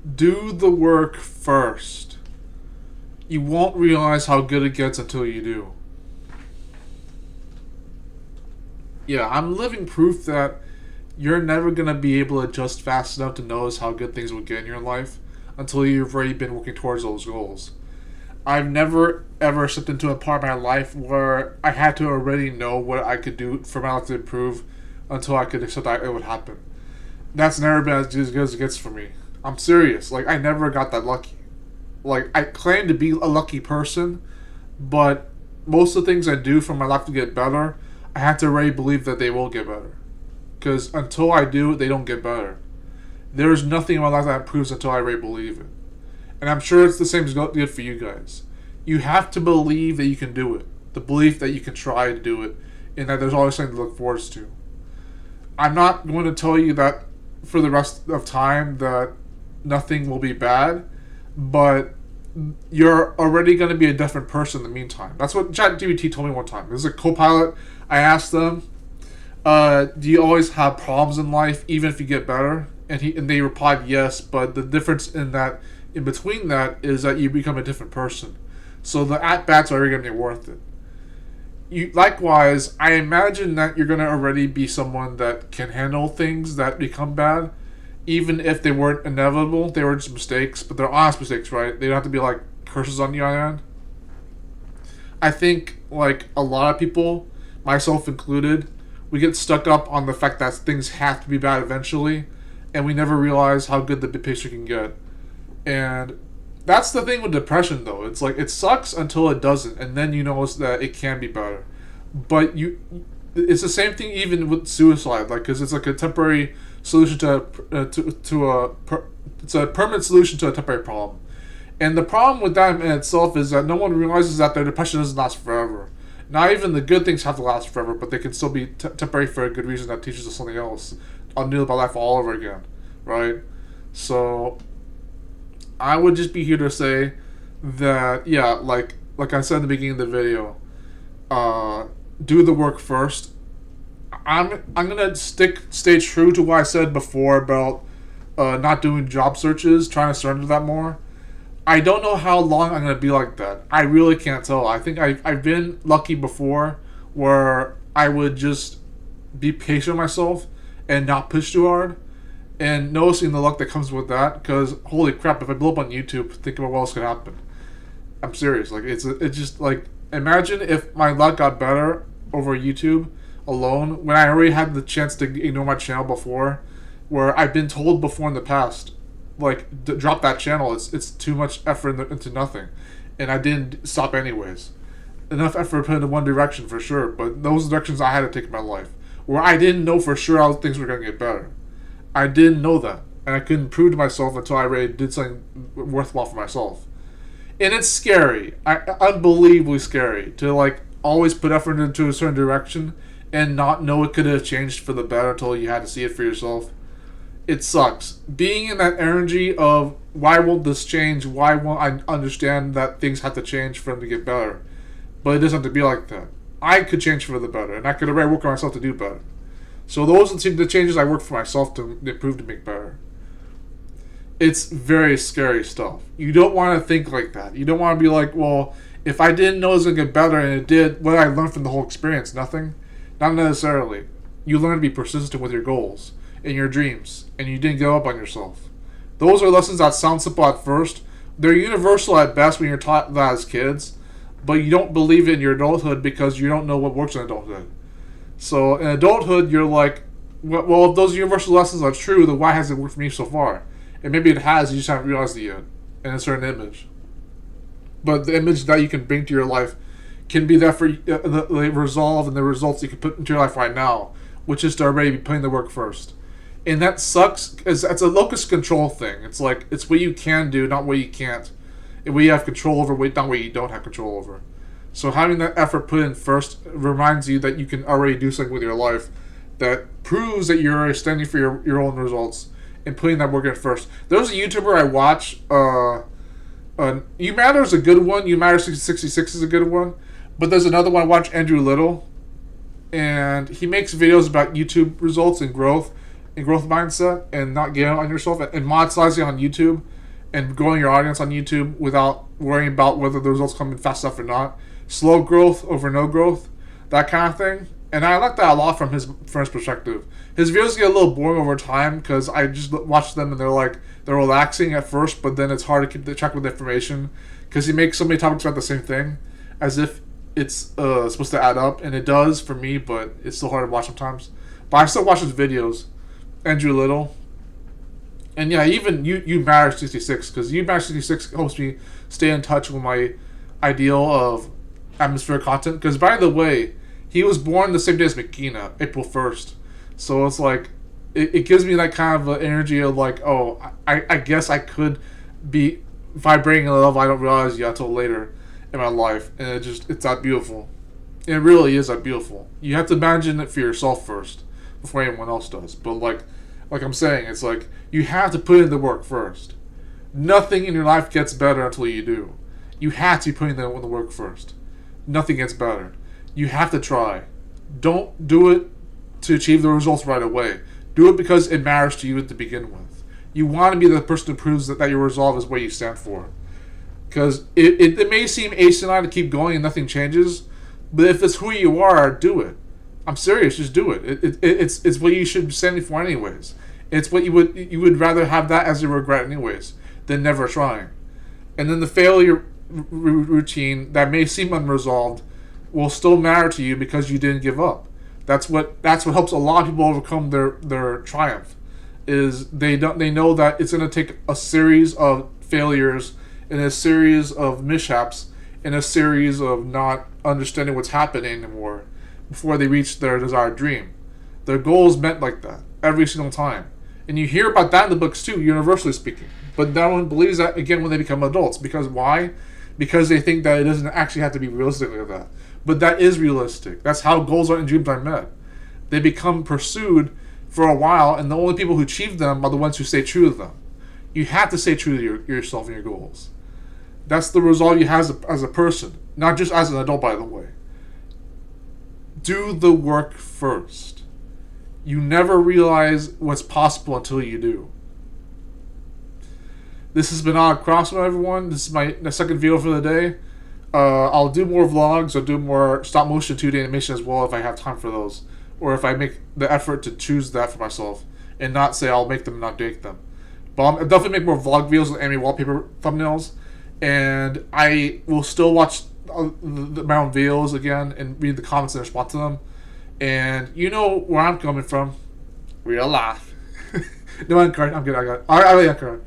Do the work first. You won't realize how good it gets until you do. Yeah, I'm living proof that you're never going to be able to adjust fast enough to notice how good things will get in your life until you've already been working towards those goals. I've never ever stepped into a part of my life where I had to already know what I could do for my life to improve until I could accept that it would happen. That's never been as good as it gets for me. I'm serious. Like, I never got that lucky. Like, I claim to be a lucky person, but most of the things I do for my life to get better, I have to already believe that they will get better. Because until I do, they don't get better. There's nothing in my life that improves until I already believe it. And I'm sure it's the same as good for you guys. You have to believe that you can do it. The belief that you can try to do it. And that there's always something to look forward to. I'm not going to tell you that for the rest of time that nothing will be bad. But you're already going to be a different person in the meantime. That's what ChatGPT told me one time. There's a co-pilot. I asked them, do you always have problems in life even if you get better? And they replied yes, but the difference in between that is that you become a different person. So the at-bats are going to be worth it. Likewise, I imagine that you're going to already be someone that can handle things that become bad, even if they weren't inevitable. They were just mistakes, but they're honest mistakes, right? They don't have to be like curses on the other end. I think, like a lot of people, myself included, we get stuck up on the fact that things have to be bad eventually, and we never realize how good the big picture can get. And that's the thing with depression, though. It's like, it sucks until it doesn't, and then you notice that it can be better. But it's the same thing even with suicide, like, because it's like a temporary solution it's a permanent solution to a temporary problem. And the problem with that in itself is that no one realizes that their depression doesn't last forever. Not even the good things have to last forever, but they can still be temporary for a good reason that teaches us something else. I'll new about life all over again, right? So I would just be here to say that, yeah, like I said in the beginning of the video, do the work first. I'm gonna stay true to what I said before about not doing job searches, trying to surrender that more. I don't know how long I'm gonna be like that. I really can't tell. I think I've been lucky before where I would just be patient with myself and not push too hard, and noticing the luck that comes with that. Because holy crap, if I blow up on YouTube, think about what else could happen. I'm serious. Like it's just like, imagine if my luck got better over YouTube alone when I already had the chance to ignore my channel before, where I've been told before in the past, like, drop that channel. It's too much effort into nothing, and I didn't stop anyways. Enough effort put into one direction for sure, but those directions I had to take in my life, where I didn't know for sure how things were gonna get better. I didn't know that, and I couldn't prove to myself until I really did something worthwhile for myself. And it's scary, unbelievably scary, to like always put effort into a certain direction and not know it could have changed for the better until you had to see it for yourself. It sucks. Being in that energy of, why won't this change? Why won't I understand that things have to change for them to get better? But it doesn't have to be like that. I could change for the better, and I could already work on myself to do better. So those are the changes I work for myself to improve, to make better. It's very scary stuff. You don't want to think like that. You don't want to be like, well, if I didn't know it was going to get better and it did, what did I learn from the whole experience? Nothing? Not necessarily. You learn to be persistent with your goals and your dreams, and you didn't give up on yourself. Those are lessons that sound simple at first. They're universal at best when you're taught that as kids, but you don't believe it in your adulthood because you don't know what works in adulthood. So in adulthood, you're like, well, if those universal lessons are true, then why hasn't it worked for me so far? And maybe it has, you just haven't realized it yet in a certain image. But the image that you can bring to your life can be that for the resolve and the results you can put into your life right now, which is to already be putting the work first. And that sucks, because it's a locus control thing. It's like, it's what you can do, not what you can't. And what you have control over, not what you don't have control over. So having that effort put in first reminds you that you can already do something with your life that proves that you're already standing for your own results and putting that work in first. There's a YouTuber I watch, You Matter is a good one, You Matter 66 is a good one, but there's another one I watch, Andrew Little, and he makes videos about YouTube results and growth, and growth mindset and not giving up on yourself and monetizing on YouTube and growing your audience on YouTube without worrying about whether the results come in fast enough or not. Slow growth over no growth, that kind of thing. And I like that a lot from his perspective. His videos get a little boring over time because I just watch them and they're relaxing at first, but then it's hard to keep the track with the information because he makes so many topics about the same thing as if it's supposed to add up, and it does for me, but it's still hard to watch sometimes. But I still watch his videos. Andrew Little. And yeah, even you Matter 66, because you Matter 66 helps me stay in touch with my ideal of atmospheric content. Because by the way, he was born the same day as Makina, April 1st. So it's like, it gives me that kind of energy of like, oh, I guess I could be vibrating at a level I don't realize yet until later in my life. And it's that beautiful. It really is that beautiful. You have to imagine it for yourself first before anyone else does. But like I'm saying, it's like you have to put in the work first. Nothing in your life gets better until you do. You have to put in the work first. Nothing gets better. You have to try. Don't do it to achieve the results right away. Do it because it matters to you to begin with. You want to be the person who proves that your resolve is what you stand for. Because it may seem asinine to keep going and nothing changes, but if it's who you are, do it. I'm serious, just do it. It's what you should be standing for anyways. It's what you would rather have that as a regret anyways than never trying. And then the failure routine that may seem unresolved will still matter to you because you didn't give up. That's what helps a lot of people overcome their triumph. Is they know that it's going to take a series of failures and a series of mishaps and a series of not understanding what's happening anymore before they reach their desired dream. Their goal is meant like that every single time. And you hear about that in the books too, universally speaking. But no one believes that again when they become adults. Because why? Because they think that it doesn't actually have to be realistic like that. But that is realistic. That's how goals and dreams are met. They become pursued for a while, and the only people who achieve them are the ones who stay true to them. You have to stay true to yourself and your goals. That's the resolve you have as a person, not just as an adult, by the way. Do the work first. You never realize what's possible until you do. This has been On Crossman, everyone. This is my second video for the day. I'll do more vlogs. I'll do more stop motion 2D animation as well if I have time for those. Or if I make the effort to choose that for myself and not say I'll make them and not make them. But I'll definitely make more vlog videos with anime wallpaper thumbnails. And I will still watch my own videos again and read the comments and respond to them. And you know where I'm coming from. Real life. No, I'm kidding. I really am kidding.